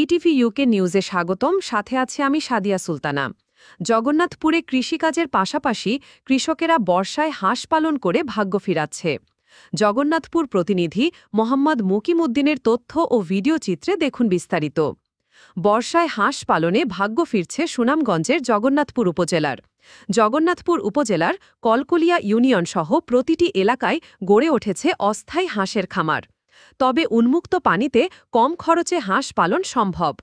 ETV UK নিউজে স্বাগতম। সাথে আছে আমি সাদিয়া সুলতানা। জগন্নাথপুরে কৃষিকাজের পাশাপাশি কৃষকেরা বর্ষায় হাঁস পালন করে ভাগ্য ফিরাচ্ছে। জগন্নাথপুর প্রতিনিধি মোহাম্মদ মুকিম উদ্দিনের তথ্য ও ভিডিও চিত্রে দেখুন বিস্তারিত। বর্ষায় হাঁস পালনে ভাগ্য ফিরছে সুনামগঞ্জের জগন্নাথপুর উপজেলার। জগন্নাথপুর উপজেলার কলকলিয়া ইউনিয়ন সহ প্রতিটি এলাকায় গড়ে উঠেছে অস্থায়ী হাঁসের খামার। তবে উন্মুক্ত পানিতে কম খরচে হাঁস পালন সম্ভব।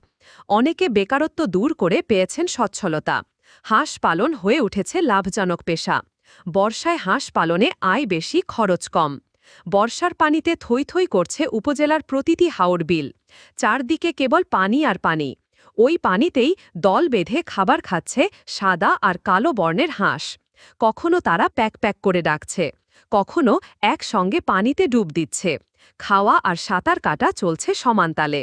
অনেকে বেকারত্ব দূর করে পেয়েছেন সচ্ছলতা। হাঁস পালন হয়ে উঠেছে লাভজনক পেশা। বর্ষায় হাঁস পালনে আয় বেশি, খরচ কম। বর্ষার পানিতে থই থই করছে উপজেলার প্রতিটি হাওর বিল। চারদিকে কেবল পানি আর পানি। ওই পানিতেই দল বেঁধে খাবার খাচ্ছে সাদা আর কালো বর্ণের হাঁস। কখনো তারা প্যাক প্যাক করে ডাকছে, কখনো একসঙ্গে পানিতে ডুব দিচ্ছে। খাওয়া আর সাঁতার কাটা চলছে সমানতালে।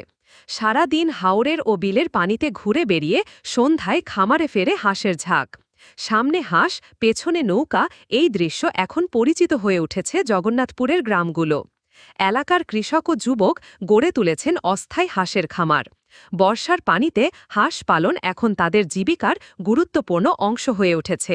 সারা দিন হাওরের ও বিলের পানিতে ঘুরে বেরিয়ে সন্ধ্যায় খামারে ফেরে হাঁসের ঝাঁক। সামনে হাঁস, পেছনে নৌকা, এই দৃশ্য এখন পরিচিত হয়ে উঠেছে জগন্নাথপুরের গ্রামগুলো। এলাকার কৃষক ও যুবক গড়ে তুলেছেন অস্থায়ী হাঁসের খামার। বর্ষার পানিতে হাঁস পালন এখন তাদের জীবিকার গুরুত্বপূর্ণ অংশ হয়ে উঠেছে।